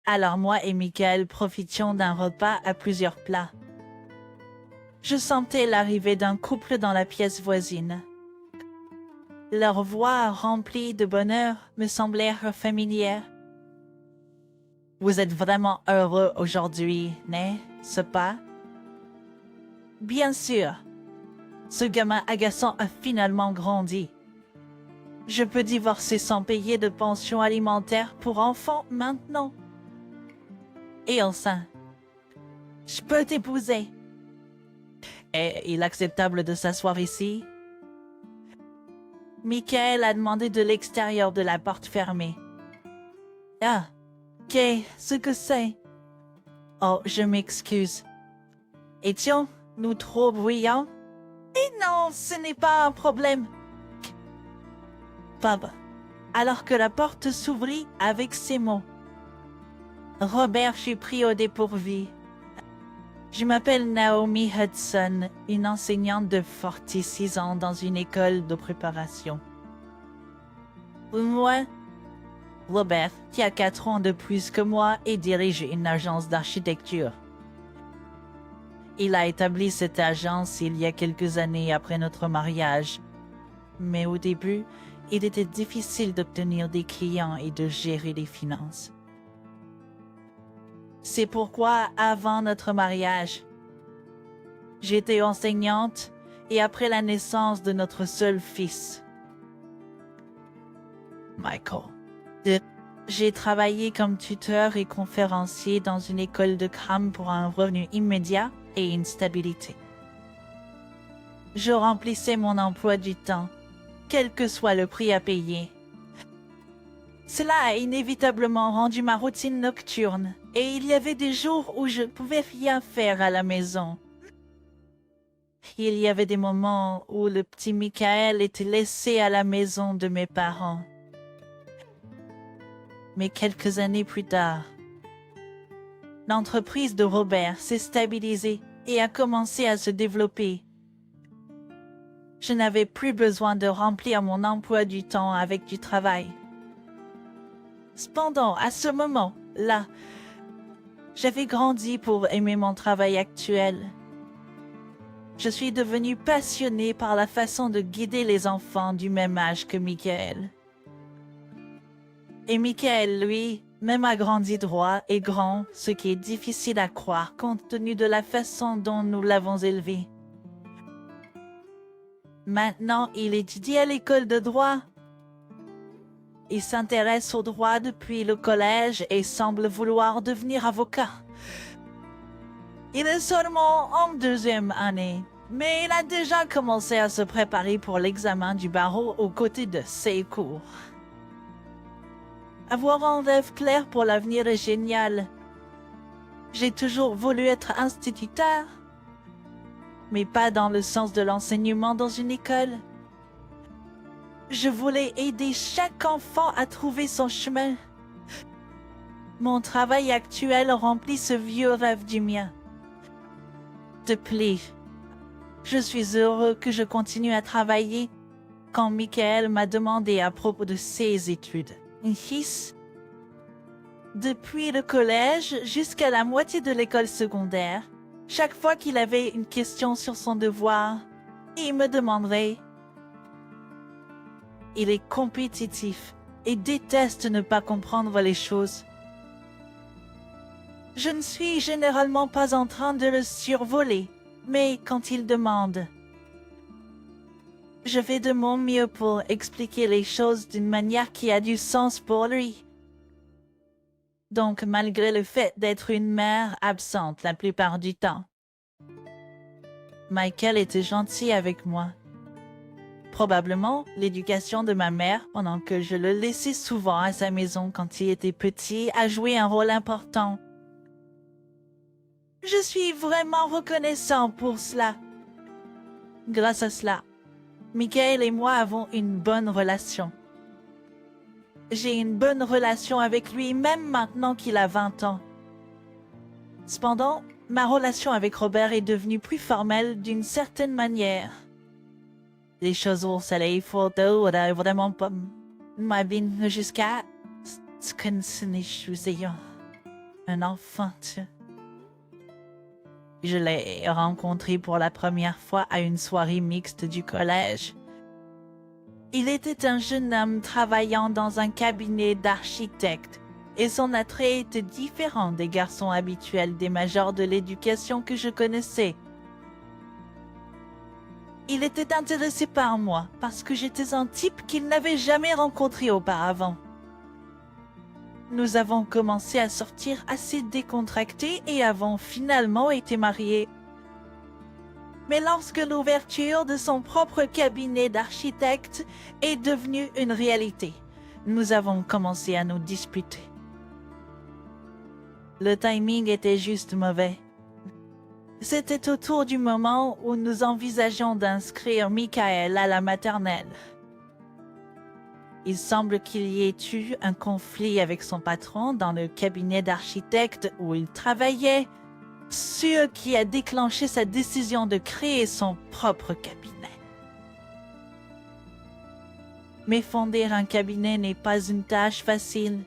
Alors moi et Michael profitions d'un repas à plusieurs plats. Je sentais l'arrivée d'un couple dans la pièce voisine. Leurs voix remplies de bonheur me semblèrent familières. Vous êtes vraiment heureux aujourd'hui, n'est-ce pas? Bien sûr. Ce gamin agaçant a finalement grandi. Je peux divorcer sans payer de pension alimentaire pour enfants maintenant. Et enfin, je peux t'épouser. Est-il acceptable de s'asseoir ici? Michael a demandé de l'extérieur de la porte fermée. Ah, qu'est-ce que c'est? Oh, je m'excuse. Étions-nous trop bruyants? Et non, ce n'est pas un problème. Bob, alors que la porte s'ouvrit avec ces mots. Robert fut pris au dépourvu. Je m'appelle Naomi Hudson, une enseignante de 46 ans dans une école de préparation. Moi, Robert, qui a 4 ans de plus que moi et dirige une agence d'architecture. Il a établi cette agence il y a quelques années après notre mariage. Mais au début, il était difficile d'obtenir des clients et de gérer les finances. C'est pourquoi, avant notre mariage, j'étais enseignante et après la naissance de notre seul fils, Michael, j'ai travaillé comme tuteur et conférencier dans une école de crème pour un revenu immédiat et une stabilité. Je remplissais mon emploi du temps, quel que soit le prix à payer. Cela a inévitablement rendu ma routine nocturne, et il y avait des jours où je ne pouvais rien faire à la maison. Il y avait des moments où le petit Michael était laissé à la maison de mes parents. Mais quelques années plus tard, l'entreprise de Robert s'est stabilisée et a commencé à se développer. Je n'avais plus besoin de remplir mon emploi du temps avec du travail. Cependant, à ce moment-là, j'avais grandi pour aimer mon travail actuel. Je suis devenue passionnée par la façon de guider les enfants du même âge que Michael. Et Michael, lui, même a grandi droit et grand, ce qui est difficile à croire compte tenu de la façon dont nous l'avons élevé. Maintenant, il étudie à l'école de droit. Il s'intéresse au droit depuis le collège et semble vouloir devenir avocat. Il est seulement en 2e année, mais il a déjà commencé à se préparer pour l'examen du barreau aux côtés de ses cours. Avoir un rêve clair pour l'avenir est génial. J'ai toujours voulu être instituteur, mais pas dans le sens de l'enseignement dans une école. Je voulais aider chaque enfant à trouver son chemin. Mon travail actuel remplit ce vieux rêve du mien. De plus, je suis heureux que je continue à travailler quand Michael m'a demandé à propos de ses études. Fils, depuis le collège jusqu'à la moitié de l'école secondaire, chaque fois qu'il avait une question sur son devoir, il me demanderait. Il est compétitif et déteste ne pas comprendre les choses. Je ne suis généralement pas en train de le survoler, mais quand il demande, je fais de mon mieux pour expliquer les choses d'une manière qui a du sens pour lui. Donc, malgré le fait d'être une mère absente la plupart du temps, Michael était gentil avec moi. Probablement l'éducation de ma mère, pendant que je le laissais souvent à sa maison quand il était petit, a joué un rôle important. Je suis vraiment reconnaissant pour cela. Grâce à cela, Michael et moi avons une bonne relation. J'ai une bonne relation avec lui même maintenant qu'il a 20 ans. Cependant, ma relation avec Robert est devenue plus formelle d'une certaine manière. Les choses au soleil photo vraiment pas ma vie jusqu'à ce que ce n'est un enfant. Je l'ai rencontré pour la première fois à une soirée mixte du collège. Il était un jeune homme travaillant dans un cabinet d'architecte et son attrait était différent des garçons habituels des majors de l'éducation que je connaissais. Il était intéressé par moi parce que j'étais un type qu'il n'avait jamais rencontré auparavant. Nous avons commencé à sortir assez décontractés et avons finalement été mariés. Mais lorsque l'ouverture de son propre cabinet d'architecte est devenue une réalité, nous avons commencé à nous disputer. Le timing était juste mauvais. C'était autour du moment où nous envisageons d'inscrire Michael à la maternelle. Il semble qu'il y ait eu un conflit avec son patron dans le cabinet d'architecte où il travaillait, ce qui a déclenché sa décision de créer son propre cabinet. Mais fonder un cabinet n'est pas une tâche facile.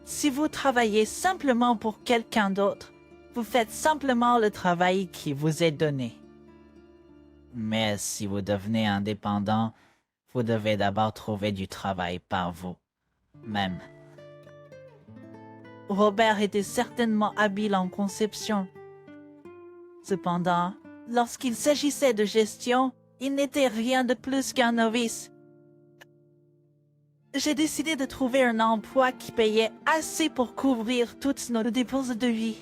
Si vous travaillez simplement pour quelqu'un d'autre, vous faites simplement le travail qui vous est donné. Mais si vous devenez indépendant, vous devez d'abord trouver du travail par vous-même. Robert était certainement habile en conception. Cependant, lorsqu'il s'agissait de gestion, il n'était rien de plus qu'un novice. J'ai décidé de trouver un emploi qui payait assez pour couvrir toutes nos dépenses de vie.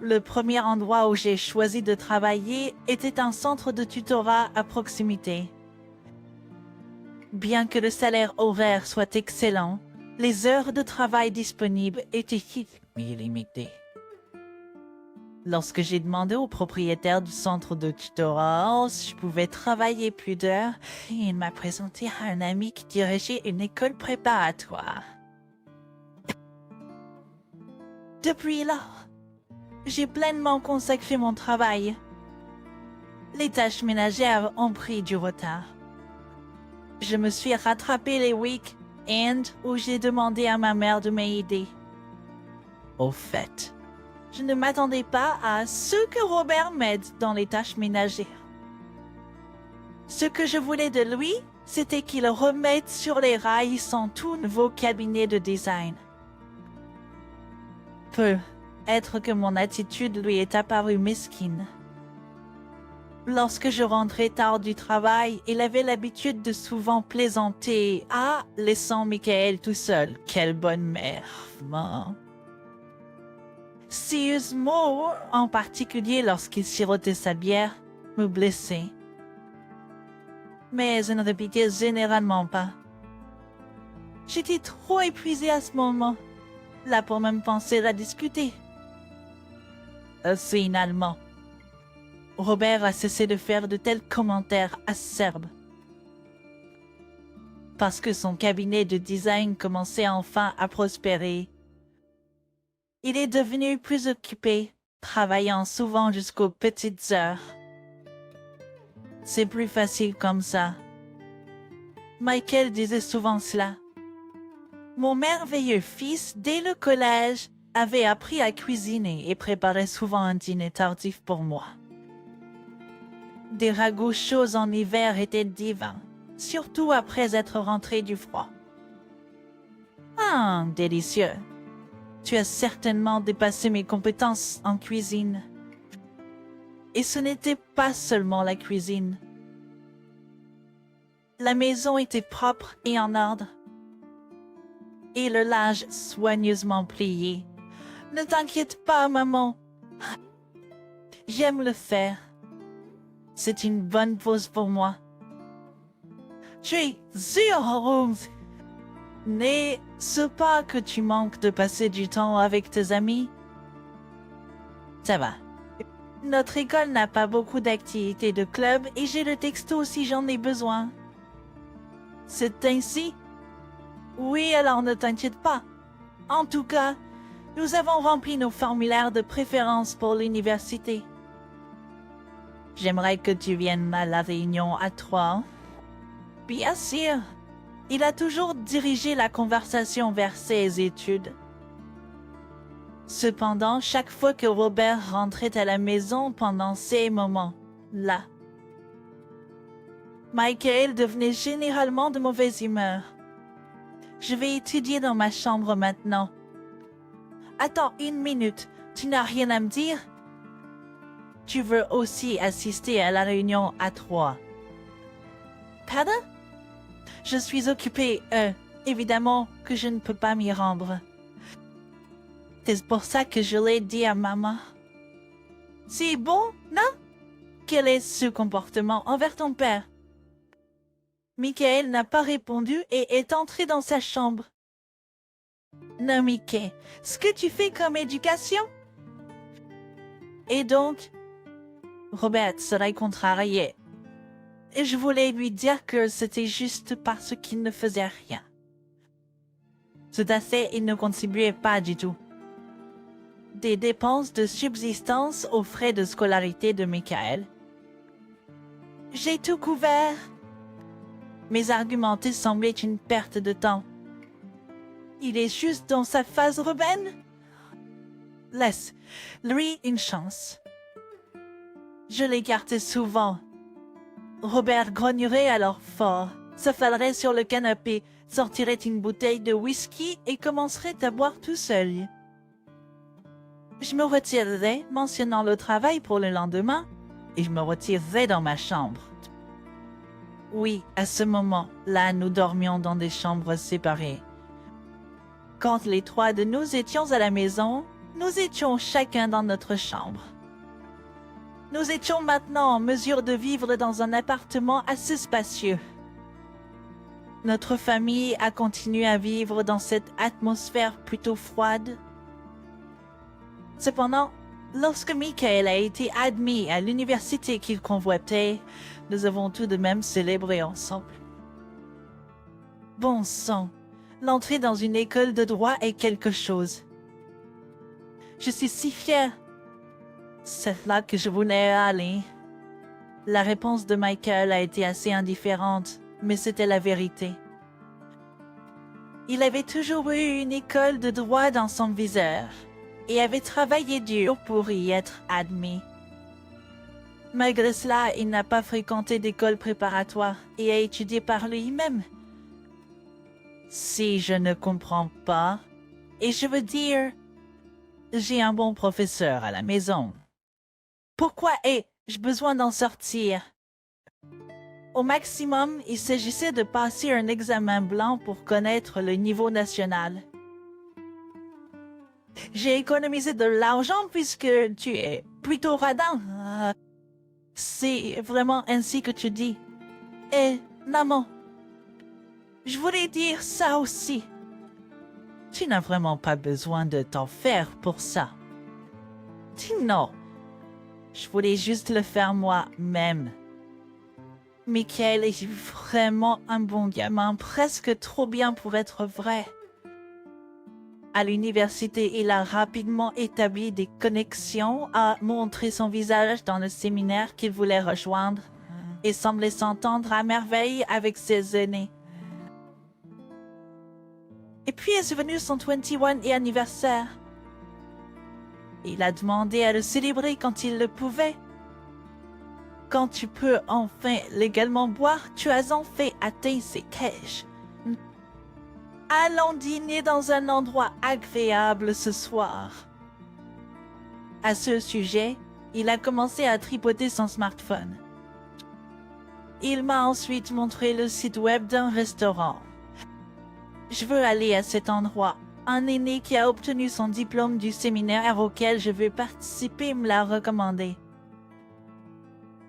Le premier endroit où j'ai choisi de travailler était un centre de tutorat à proximité. Bien que le salaire horaire soit excellent, les heures de travail disponibles étaient limitées. Lorsque j'ai demandé au propriétaire du centre de tutorat si je pouvais travailler plus d'heures, il m'a présenté à un ami qui dirigeait une école préparatoire. Depuis lors, j'ai pleinement consacré mon travail. Les tâches ménagères ont pris du retard. Je me suis rattrapé les week-ends où j'ai demandé à ma mère de m'aider. Au fait, je ne m'attendais pas à ce que Robert m'aide dans les tâches ménagères. Ce que je voulais de lui, c'était qu'il remette sur les rails son tout nouveau cabinet de design. Peut-être que mon attitude lui est apparue mesquine. Lorsque je rentrais tard du travail, il avait l'habitude de souvent plaisanter. « Ah, laissons Michael tout seul. Quelle bonne mère. » Ces mots, en particulier lorsqu'il sirotait sa bière, me blessaient. Mais je ne répétais généralement pas. J'étais trop épuisée à ce moment, là pour même penser à discuter. Finalement, Robert a cessé de faire de tels commentaires acerbes. Parce que son cabinet de design commençait enfin à prospérer. Il est devenu plus occupé, travaillant souvent jusqu'aux petites heures. C'est plus facile comme ça. Michael disait souvent cela. Mon merveilleux fils, dès le collège, avait appris à cuisiner et préparait souvent un dîner tardif pour moi. Des ragoûts chauds en hiver étaient divins, surtout après être rentré du froid. Ah, délicieux! Tu as certainement dépassé mes compétences en cuisine. Et ce n'était pas seulement la cuisine. La maison était propre et en ordre. Et le linge soigneusement plié. Ne t'inquiète pas, maman. J'aime le faire. C'est une bonne pause pour moi. Je suis heureuse. N'est-ce pas que tu manques de passer du temps avec tes amis? Ça va. Notre école n'a pas beaucoup d'activités de club et j'ai le texto si j'en ai besoin. C'est ainsi? Oui, alors ne t'inquiète pas. En tout cas, nous avons rempli nos formulaires de préférence pour l'université. J'aimerais que tu viennes à la réunion à 3. Bien sûr. Il a toujours dirigé la conversation vers ses études. Cependant, chaque fois que Robert rentrait à la maison pendant ces moments-là, Michael devenait généralement de mauvaise humeur. Je vais étudier dans ma chambre maintenant. Attends une minute, tu n'as rien à me dire? Tu veux aussi assister à la réunion à 3. Pardon? Je suis occupée, évidemment que je ne peux pas m'y rendre. C'est pour ça que je l'ai dit à maman. C'est bon, non? Quel est ce comportement envers ton père? Michael n'a pas répondu et est entré dans sa chambre. Non, Mickey, ce que tu fais comme éducation? Et donc, Robert serait contrarié. Et je voulais lui dire que c'était juste parce qu'il ne faisait rien. Tout à fait, il ne contribuait pas du tout. Des dépenses de subsistance aux frais de scolarité de Michael. J'ai tout couvert. Mes arguments semblaient une perte de temps. Il est juste dans sa phase rebelle. Laisse-lui une chance. Je l'écartais souvent. Robert grognerait alors fort, s'affalerait sur le canapé, sortirait une bouteille de whisky et commencerait à boire tout seul. Je me retirerais, mentionnant le travail pour le lendemain, et je me retirerais dans ma chambre. Oui, à ce moment-là, nous dormions dans des chambres séparées. Quand les 3 de nous étions à la maison, nous étions chacun dans notre chambre. Nous étions maintenant en mesure de vivre dans un appartement assez spacieux. Notre famille a continué à vivre dans cette atmosphère plutôt froide. Cependant, lorsque Michael a été admis à l'université qu'il convoitait, nous avons tout de même célébré ensemble. Bon sang, l'entrée dans une école de droit est quelque chose. Je suis si fière. C'est là que je voulais aller. La réponse de Michael a été assez indifférente, mais c'était la vérité. Il avait toujours eu une école de droit dans son viseur et avait travaillé dur pour y être admis. Malgré cela, il n'a pas fréquenté d'école préparatoire et a étudié par lui-même. Si je ne comprends pas, et je veux dire, j'ai un bon professeur à la maison. Pourquoi ai-je besoin d'en sortir? Au maximum, il s'agissait de passer un examen blanc pour connaître le niveau national. J'ai économisé de l'argent puisque tu es plutôt radin. C'est vraiment ainsi que tu dis. Et, maman, je voulais dire ça aussi. Tu n'as vraiment pas besoin de t'en faire pour ça. Non. Je voulais juste le faire moi-même. Michael est vraiment un bon gamin, presque trop bien pour être vrai. À l'université, il a rapidement établi des connexions, a montré son visage dans le séminaire qu'il voulait rejoindre et semblait s'entendre à merveille avec ses aînés. Et puis est venu son 21 et anniversaire. Il a demandé à le célébrer quand il le pouvait. Quand tu peux enfin légalement boire, tu as enfin atteint ces cages. Allons dîner dans un endroit agréable ce soir. À ce sujet, il a commencé à tripoter son smartphone. Il m'a ensuite montré le site web d'un restaurant. Je veux aller à cet endroit. Un aîné qui a obtenu son diplôme du séminaire auquel je veux participer me l'a recommandé.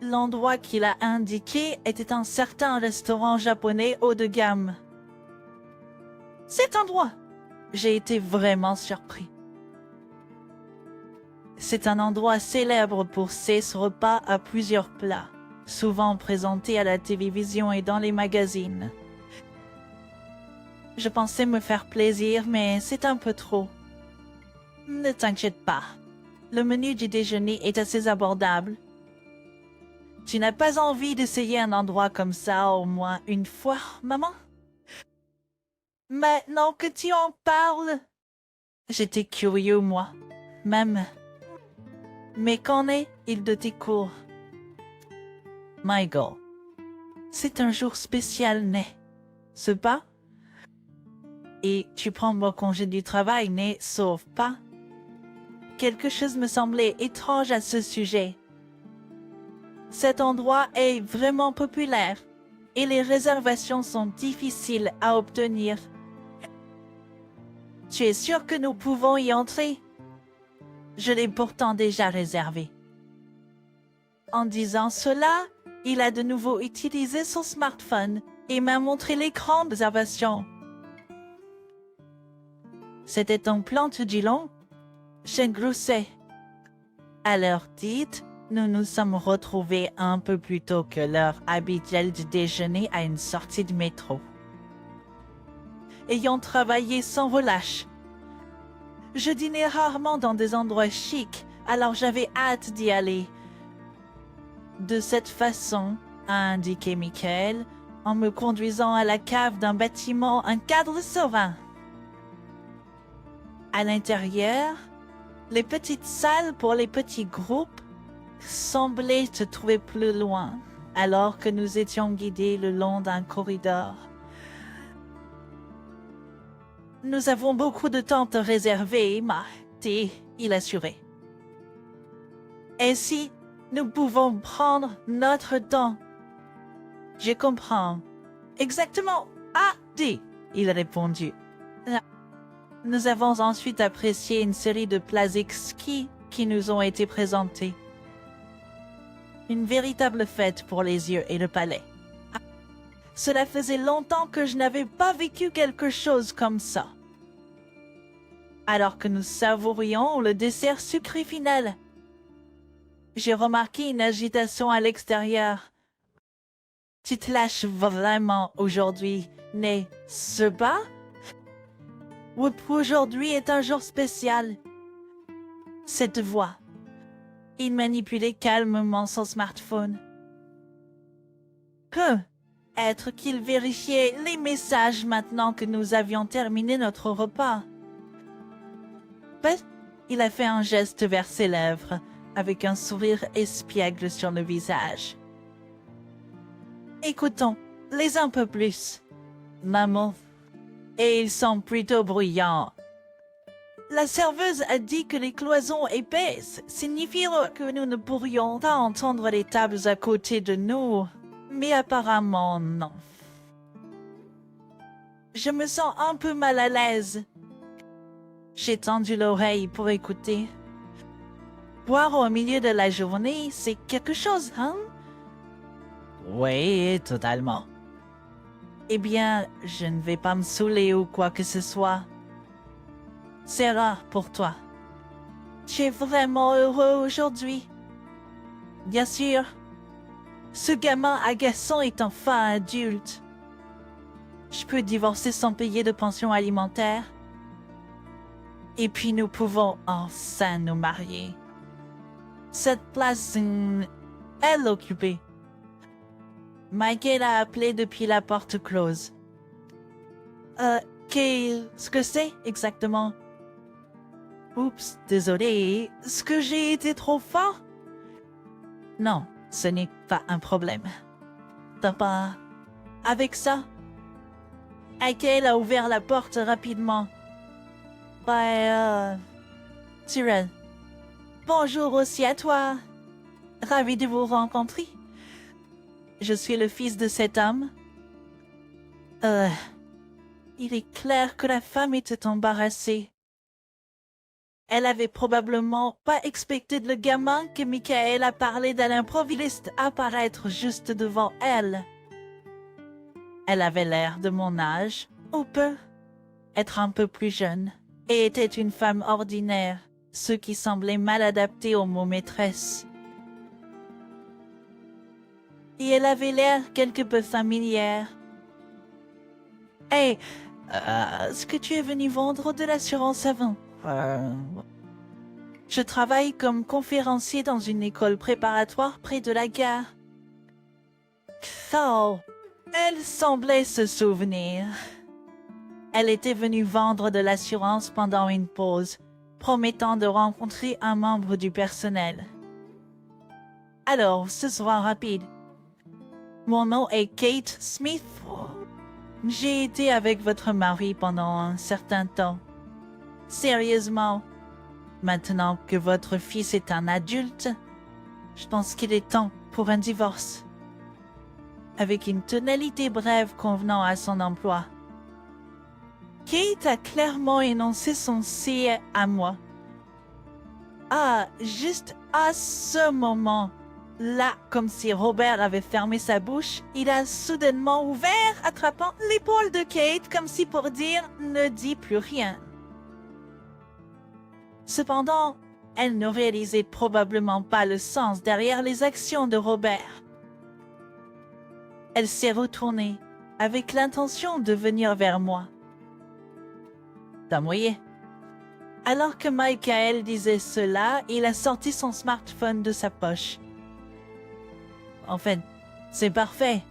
L'endroit qu'il a indiqué était un certain restaurant japonais haut de gamme. Cet endroit, j'ai été vraiment surpris. C'est un endroit célèbre pour ses repas à plusieurs plats, souvent présentés à la télévision et dans les magazines. Je pensais me faire plaisir, mais c'est un peu trop. Ne t'inquiète pas, le menu du déjeuner est assez abordable. Tu n'as pas envie d'essayer un endroit comme ça au moins une fois, maman? Maintenant que tu en parles, j'étais curieux, moi. même. Mais qu'en est-il de tes cours? Michael, c'est un jour spécial, n'est-ce pas? Et tu prends mon congé du travail, n'est-ce pas? Quelque chose me semblait étrange à ce sujet. Cet endroit est vraiment populaire et les réservations sont difficiles à obtenir. Tu es sûr que nous pouvons y entrer? Je l'ai pourtant déjà réservé. En disant cela, il a de nouveau utilisé son smartphone et m'a montré l'écran de réservation. C'était un plan, tu dis long? Je groussais. À l'heure dite, nous nous sommes retrouvés un peu plus tôt que l'heure habituelle du déjeuner à une sortie de métro. Ayant travaillé sans relâche, je dînais rarement dans des endroits chics, alors j'avais hâte d'y aller. De cette façon, a indiqué Michael, en me conduisant à la cave d'un bâtiment, un cadre serein. À l'intérieur, les petites salles pour les petits groupes semblaient se trouver plus loin, alors que nous étions guidés le long d'un corridor. Nous avons beaucoup de temps à réserver, Marty, il assurait. Ainsi, nous pouvons prendre notre temps. Je comprends. Exactement. Ah, dit, il a répondu. Nous avons ensuite apprécié une série de plats exquis qui nous ont été présentés. Une véritable fête pour les yeux et le palais. Cela faisait longtemps que je n'avais pas vécu quelque chose comme ça. Alors que nous savourions le dessert sucré final, j'ai remarqué une agitation à l'extérieur. Tu te lâches vraiment aujourd'hui, n'est-ce pas? Aujourd'hui est un jour spécial. Cette voix. Il manipulait calmement son smartphone. Peut-être qu'il vérifiait les messages maintenant que nous avions terminé notre repas. Il a fait un geste vers ses lèvres, avec un sourire espiègle sur le visage. Écoutons-les un peu plus, maman. Et ils sont plutôt bruyants. La serveuse a dit que les cloisons épaisses signifient que nous ne pourrions pas entendre les tables à côté de nous, mais apparemment non. Je me sens un peu mal à l'aise. J'ai tendu l'oreille pour écouter. Boire au milieu de la journée, c'est quelque chose, hein? Oui, totalement. Eh bien, je ne vais pas me saouler ou quoi que ce soit. C'est rare pour toi. Tu es vraiment heureux aujourd'hui? Bien sûr. Ce gamin agaçant est enfin adulte. Je peux divorcer sans payer de pension alimentaire. Et puis nous pouvons enfin nous marier. Cette place, elle est occupée. Michael a appelé depuis la porte close. Qu'est-ce que c'est exactement? Oups, désolé, est-ce que j'ai été trop fort? Non, ce n'est pas un problème. T'as pas... Avec ça? Michael a ouvert la porte rapidement. Tyrell. Bonjour aussi à toi. Ravi de vous rencontrer. Je suis le fils de cet homme. Il est clair que la femme était embarrassée. Elle avait probablement pas expecté le gamin que Michael a parlé d'un improviste apparaître juste devant elle. Elle avait l'air de mon âge, ou peut être un peu plus jeune, et était une femme ordinaire, ce qui semblait mal adapté au mot maîtresse. Et elle avait l'air quelque peu familière. Hey, est-ce que tu es venu vendre de l'assurance avant? Je travaille comme conférencier dans une école préparatoire près de la gare. Oh, elle semblait se souvenir. Elle était venue vendre de l'assurance pendant une pause, promettant de rencontrer un membre du personnel. Alors, ce sera rapide. Mon nom est Kate Smith. J'ai été avec votre mari pendant un certain temps. Sérieusement, maintenant que votre fils est un adulte, je pense qu'il est temps pour un divorce. Avec une tonalité brève convenant à son emploi. Kate a clairement énoncé son c'est à moi. Ah, juste à ce moment, là, comme si Robert avait fermé sa bouche, il a soudainement ouvert, attrapant l'épaule de Kate comme si pour dire « ne dis plus rien ». Cependant, elle ne réalisait probablement pas le sens derrière les actions de Robert. Elle s'est retournée avec l'intention de venir vers moi. T'amoyer. Alors que Michael disait cela, il a sorti son smartphone de sa poche. En fait, c'est parfait.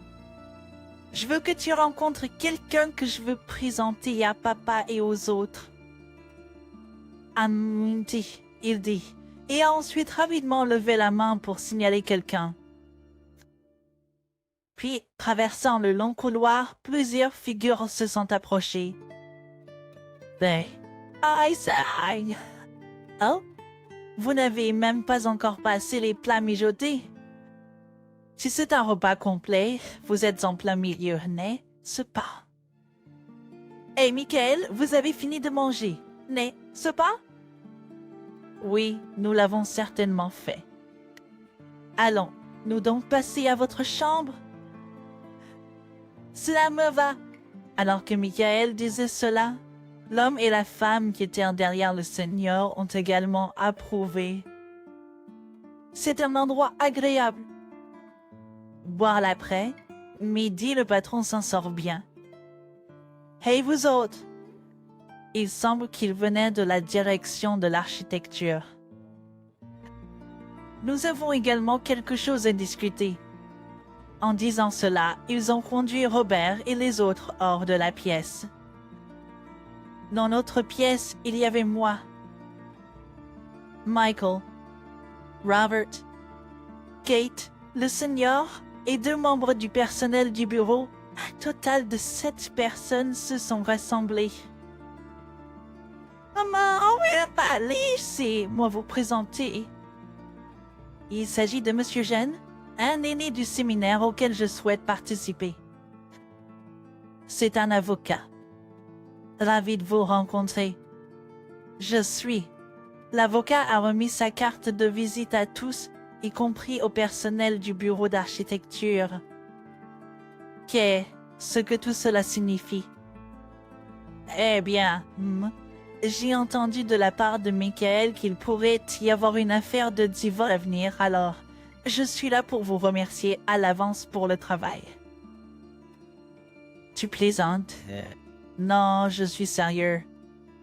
Je veux que tu rencontres quelqu'un que je veux présenter à papa et aux autres. Aminti, il dit, et a ensuite rapidement levé la main pour signaler quelqu'un. Puis, traversant le long couloir, plusieurs figures se sont approchées. Aïe. Oh, vous n'avez même pas encore passé les plats mijotés. Si c'est un repas complet, vous êtes en plein milieu, n'est-ce pas? Hey, Michael, vous avez fini de manger, n'est-ce pas? Oui, nous l'avons certainement fait. Allons, nous donc passer à votre chambre? Cela me va. Alors que Michael disait cela, l'homme et la femme qui étaient derrière le Seigneur ont également approuvé. C'est un endroit agréable. Boire l'après, midi le patron s'en sort bien. Hey vous autres! Il semble qu'il venait de la direction de l'architecture. Nous avons également quelque chose à discuter. En disant cela, ils ont conduit Robert et les autres hors de la pièce. Dans notre pièce, il y avait moi, Michael, Robert, Kate, le Seigneur et 2 membres du personnel du bureau. Un total de 7 personnes se sont rassemblées. Maman, on va pas laisser-moi vous présenter. Il s'agit de Monsieur Gene, un aîné du séminaire auquel je souhaite participer. C'est un avocat. Ravi de vous rencontrer. Je suis. L'avocat a remis sa carte de visite à tous, y compris au personnel du bureau d'architecture. Qu'est-ce que tout cela signifie? Eh bien, j'ai entendu de la part de Michael qu'il pourrait y avoir une affaire de divorce à venir, alors je suis là pour vous remercier à l'avance pour le travail. Tu plaisantes? Non, je suis sérieux.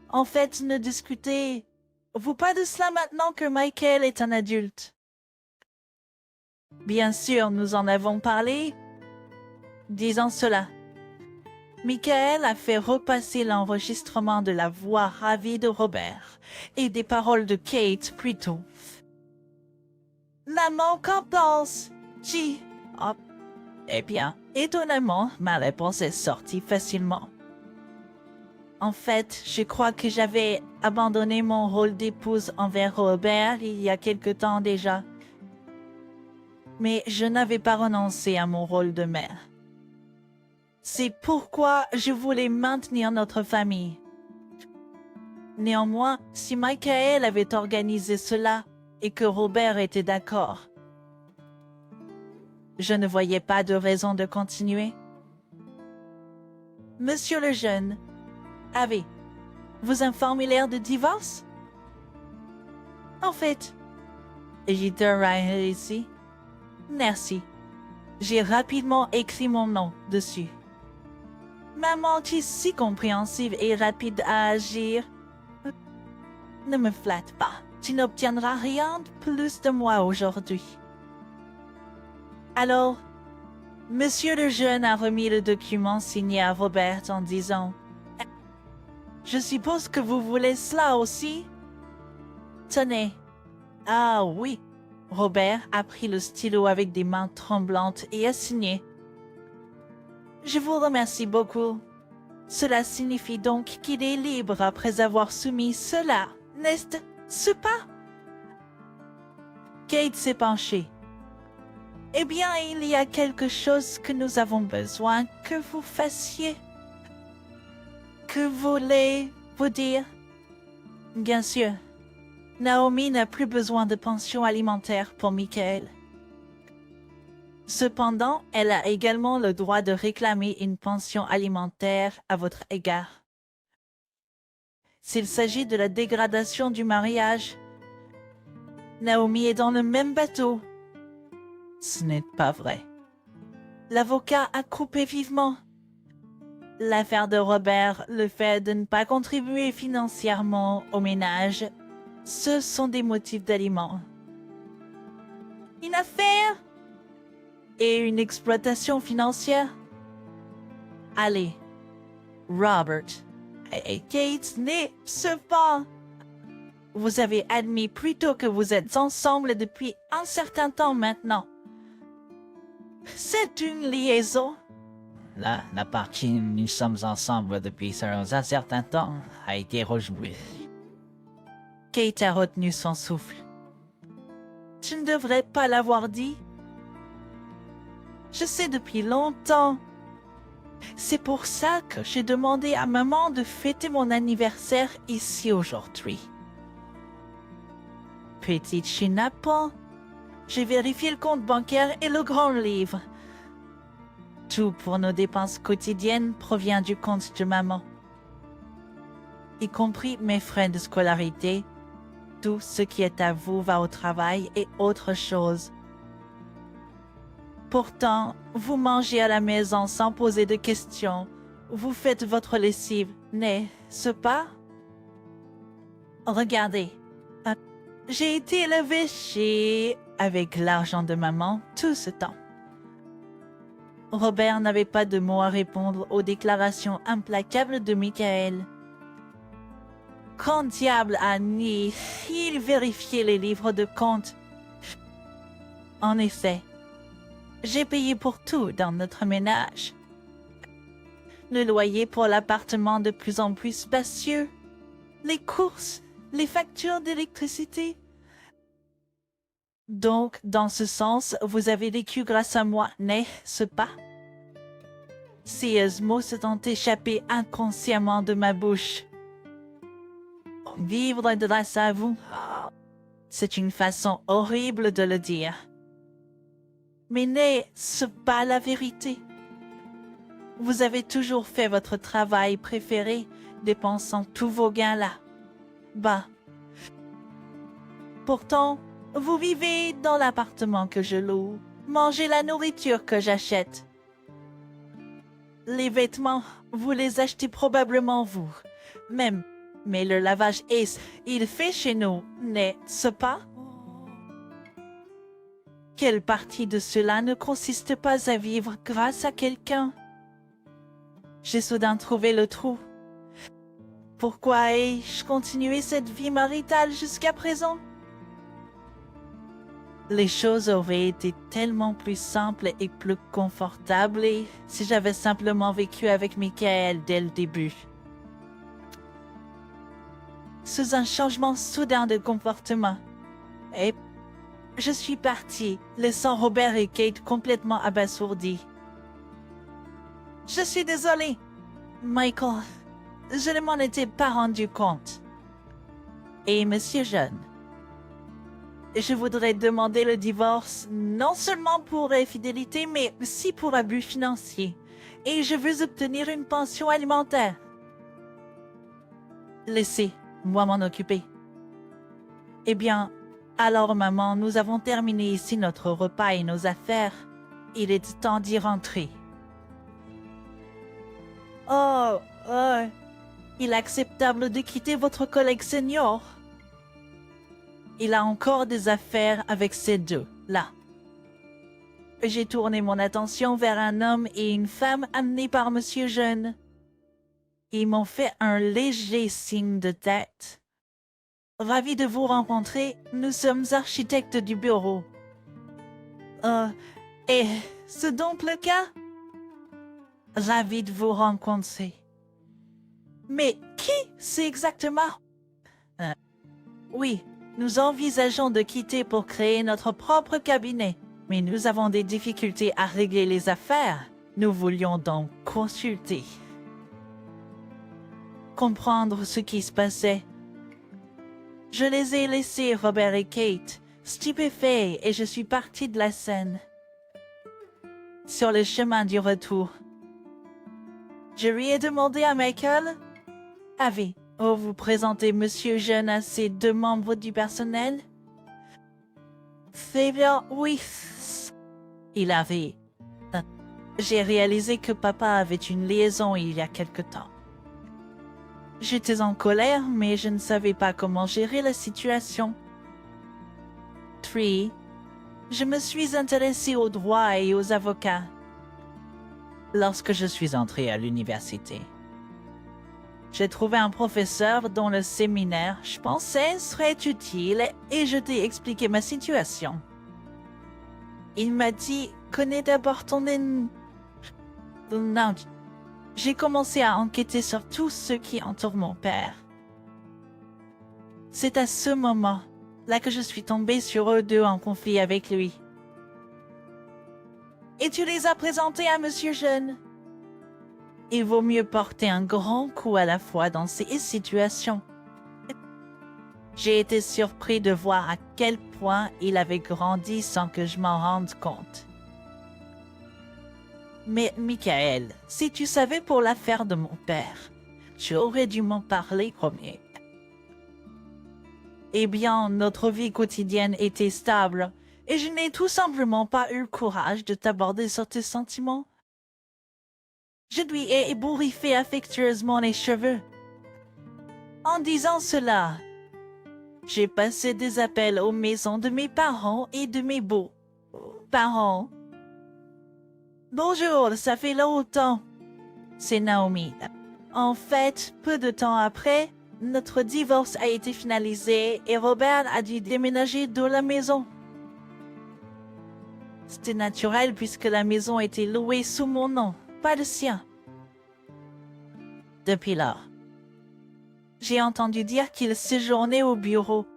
En fait, ne discutez-vous pas de cela maintenant que Michael est un adulte? Bien sûr, nous en avons parlé. Disant cela, Michael a fait repasser l'enregistrement de la voix ravie de Robert et des paroles de Kate plus tôt. Maman, qu'en penses-tu? Oh. Eh bien, étonnamment, ma réponse est sortie facilement. En fait, je crois que j'avais abandonné mon rôle d'épouse envers Robert il y a quelque temps déjà. Mais je n'avais pas renoncé à mon rôle de mère. C'est pourquoi je voulais maintenir notre famille. Néanmoins, si Michael avait organisé cela et que Robert était d'accord, je ne voyais pas de raison de continuer. Monsieur le jeune, avez-vous un formulaire de divorce? En fait, j'ai rien ici. Merci. J'ai rapidement écrit mon nom dessus. Maman, tu es si compréhensive et rapide à agir. Ne me flatte pas. Tu n'obtiendras rien de plus de moi aujourd'hui. Alors, Monsieur le jeune a remis le document signé à Robert en disant « Je suppose que vous voulez cela aussi? Tenez. Ah oui. Robert a pris le stylo avec des mains tremblantes et a signé. Je vous remercie beaucoup. Cela signifie donc qu'il est libre après avoir soumis cela, n'est-ce pas? Kate s'est penchée. Eh bien, il y a quelque chose que nous avons besoin que vous fassiez. Que voulez-vous dire? Bien sûr. Naomi n'a plus besoin de pension alimentaire pour Michael. Cependant, elle a également le droit de réclamer une pension alimentaire à votre égard. S'il s'agit de la dégradation du mariage, Naomi est dans le même bateau. Ce n'est pas vrai. L'avocat a coupé vivement. L'affaire de Robert, le fait de ne pas contribuer financièrement au ménage, ce sont des motifs d'aliment. Une affaire et une exploitation financière. Allez, Robert et Kate, n'est-ce pas? Vous avez admis plutôt que vous êtes ensemble depuis un certain temps maintenant. C'est une liaison. La partie nous sommes ensemble depuis un certain temps a été rejouée. Kate a retenu son souffle. Tu ne devrais pas l'avoir dit. Je sais depuis longtemps. C'est pour ça que j'ai demandé à maman de fêter mon anniversaire ici aujourd'hui. Petite chenapan, j'ai vérifié le compte bancaire et le grand livre. Tout pour nos dépenses quotidiennes provient du compte de maman. Y compris mes frais de scolarité, tout ce qui est à vous va au travail et autre chose. Pourtant, vous mangez à la maison sans poser de questions. Vous faites votre lessive, n'est-ce pas? Regardez, j'ai été élevée avec l'argent de maman tout ce temps. Robert n'avait pas de mots à répondre aux déclarations implacables de Michael. Quand diable a-t-il vérifié les livres de compte? En effet, j'ai payé pour tout dans notre ménage. Le loyer pour l'appartement de plus en plus spacieux, les courses, les factures d'électricité. Donc, dans ce sens, vous avez vécu grâce à moi, n'est-ce pas? Ces mots se sont échappés inconsciemment de ma bouche. Vivre grâce à vous, c'est une façon horrible de le dire. Mais n'est-ce pas la vérité? Vous avez toujours fait votre travail préféré, dépensant tous vos gains là. Bah. Pourtant, vous vivez dans l'appartement que je loue, mangez la nourriture que j'achète. Les vêtements, vous les achetez probablement vous. Même, mais le lavage il fait chez nous, n'est-ce pas? Quelle partie de cela ne consiste pas à vivre grâce à quelqu'un? J'ai soudain trouvé le trou. Pourquoi ai-je continué cette vie maritale jusqu'à présent? Les choses auraient été tellement plus simples et plus confortables si j'avais simplement vécu avec Michael dès le début. Sous un changement soudain de comportement, et je suis partie, laissant Robert et Kate complètement abasourdis. Je suis désolée, Michael, je ne m'en étais pas rendu compte. Et Monsieur Jeune, je voudrais demander le divorce non seulement pour infidélité, mais aussi pour abus financier. Et je veux obtenir une pension alimentaire. Laissez-moi m'en occuper. Eh bien, alors maman, nous avons terminé ici notre repas et nos affaires. Il est temps d'y rentrer. Oh, il est acceptable de quitter votre collègue senior. Il a encore des affaires avec ces deux, là. J'ai tourné mon attention vers un homme et une femme amenés par Monsieur Jeune. Ils m'ont fait un léger signe de tête. Ravi de vous rencontrer. Nous sommes architectes du bureau. Et c'est donc le cas? Ravi de vous rencontrer. Mais qui c'est exactement? Oui, nous envisageons de quitter pour créer notre propre cabinet. Mais nous avons des difficultés à régler les affaires. Nous voulions donc consulter. Comprendre ce qui se passait. Je les ai laissés, Robert et Kate, stupéfaits, et je suis partie de la scène. Sur le chemin du retour, je lui ai demandé à Michael, avez-vous présenté Monsieur Jeune à ces deux membres du personnel? C'est bien, oui. Il avait. J'ai réalisé que papa avait une liaison il y a quelque temps. J'étais en colère, mais je ne savais pas comment gérer la situation. 3. Je me suis intéressée au droit et aux avocats. Lorsque je suis entrée à l'université, j'ai trouvé un professeur dont le séminaire, je pensais, serait utile et je t'ai expliqué ma situation. Il m'a dit, connais d'abord ton Non, j'ai commencé à enquêter sur tout ce qui entoure mon père. C'est à ce moment-là que je suis tombée sur eux deux en conflit avec lui. Et tu les as présentés à Monsieur Jeune. Il vaut mieux porter un grand coup à la fois dans ces situations. J'ai été surpris de voir à quel point il avait grandi sans que je m'en rende compte. Mais, Michael, si tu savais pour l'affaire de mon père, tu aurais dû m'en parler premier. Eh bien, notre vie quotidienne était stable, et je n'ai tout simplement pas eu le courage de t'aborder sur tes sentiments. Je lui ai ébouriffé affectueusement les cheveux. En disant cela, j'ai passé des appels aux maisons de mes parents et de mes beaux-parents. Bonjour, ça fait longtemps. C'est Naomi. En fait, peu de temps après, notre divorce a été finalisé et Robert a dû déménager de la maison. C'était naturel puisque la maison était louée sous mon nom, pas le sien. Depuis lors, j'ai entendu dire qu'il séjournait au bureau.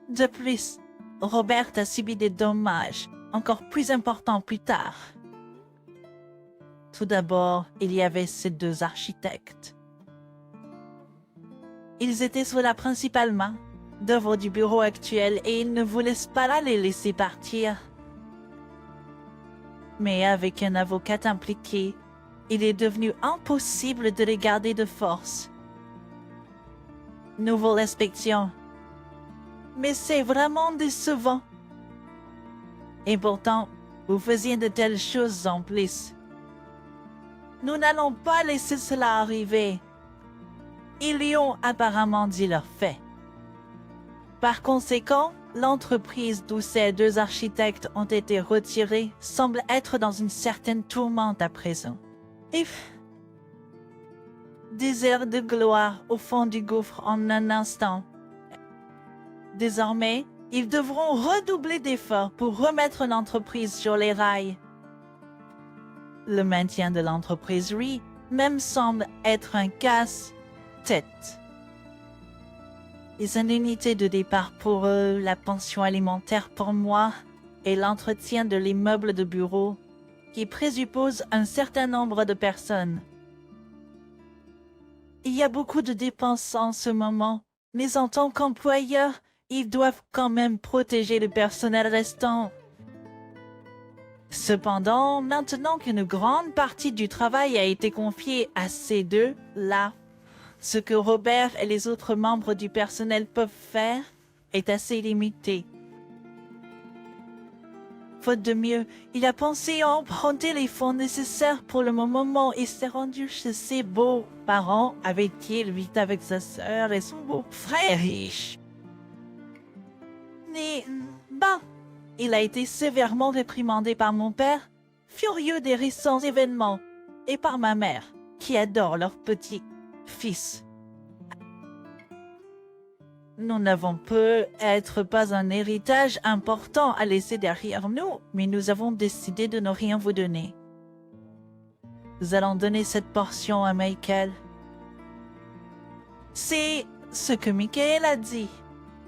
De plus, Robert a subi des dommages encore plus importants plus tard. Tout d'abord, il y avait ces deux architectes. Ils étaient sous la principale main d'œuvre du bureau actuel et ils ne voulaient pas les laisser partir. Mais avec un avocat impliqué, il est devenu impossible de les garder de force. Nouvelle inspection. Mais c'est vraiment décevant. Et pourtant, vous faisiez de telles choses en plus. Nous n'allons pas laisser cela arriver. Ils lui ont apparemment dit leur fait. Par conséquent, l'entreprise d'où ces deux architectes ont été retirés semble être dans une certaine tourmente à présent. Et des airs de gloire au fond du gouffre en un instant. Désormais, ils devront redoubler d'efforts pour remettre l'entreprise sur les rails. Le maintien de l'entreprise, lui, même semble être un casse-tête. Les indemnités de départ pour eux, la pension alimentaire pour moi et l'entretien de l'immeuble de bureau qui présuppose un certain nombre de personnes. Il y a beaucoup de dépenses en ce moment, mais en tant qu'employeur, ils doivent quand même protéger le personnel restant. Cependant, maintenant qu'une grande partie du travail a été confiée à ces deux-là, ce que Robert et les autres membres du personnel peuvent faire est assez limité. Faute de mieux, il a pensé à emprunter les fonds nécessaires pour le moment et s'est rendu chez ses beaux-parents avec qui il vit avec sa sœur et son beau-frère riche. Mais, il a été sévèrement réprimandé par mon père, furieux des récents événements, et par ma mère, qui adore leur petit fils. Nous n'avons peut-être pas un héritage important à laisser derrière nous, mais nous avons décidé de ne rien vous donner. Nous allons donner cette portion à Michael. C'est ce que Michael a dit,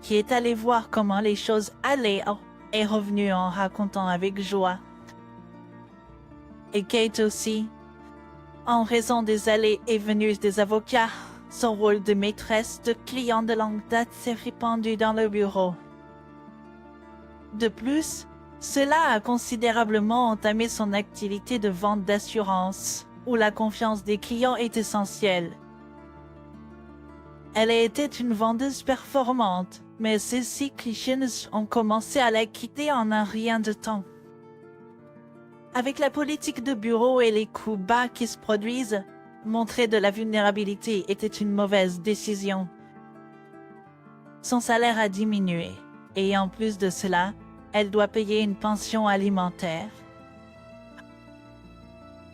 qui est allé voir comment les choses allaient et revenu en racontant avec joie. Et Kate aussi, en raison des allées et venues des avocats, son rôle de maîtresse de client de longue date s'est répandu dans le bureau. De plus, cela a considérablement entamé son activité de vente d'assurance, où la confiance des clients est essentielle. Elle était une vendeuse performante, mais ses clients ont commencé à la quitter en un rien de temps. Avec la politique de bureau et les coûts bas qui se produisent, montrer de la vulnérabilité était une mauvaise décision. Son salaire a diminué, et en plus de cela, elle doit payer une pension alimentaire.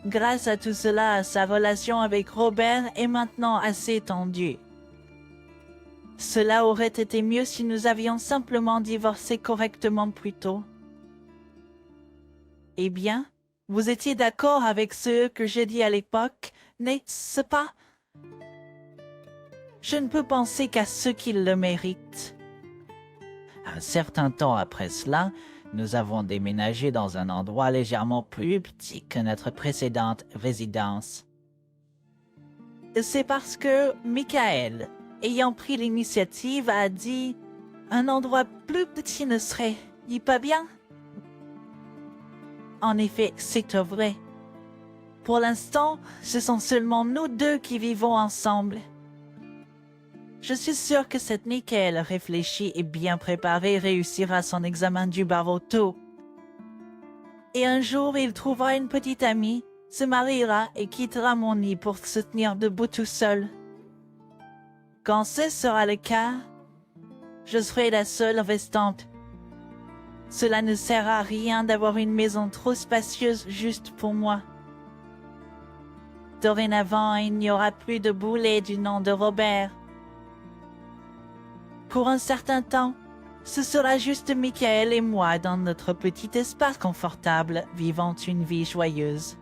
Grâce à tout cela, sa relation avec Robert est maintenant assez tendue. Cela aurait été mieux si nous avions simplement divorcé correctement plus tôt. Eh bien, vous étiez d'accord avec ce que j'ai dit à l'époque, n'est-ce pas? Je ne peux penser qu'à ceux qui le méritent. Un certain temps après cela, nous avons déménagé dans un endroit légèrement plus petit que notre précédente résidence. C'est parce que Michael, ayant pris l'initiative, a dit « Un endroit plus petit ne serait pas bien ?» En effet, c'est vrai. Pour l'instant, ce sont seulement nous deux qui vivons ensemble. Je suis sûre que cette Michael réfléchie et bien préparée réussira son examen du barreau tôt. Et un jour, il trouvera une petite amie, se mariera et quittera mon nid pour se tenir debout tout seul. Quand ce sera le cas, je serai la seule restante. Cela ne sert à rien d'avoir une maison trop spacieuse juste pour moi. Dorénavant, il n'y aura plus de boulet du nom de Robert. Pour un certain temps, ce sera juste Michael et moi dans notre petit espace confortable, vivant une vie joyeuse.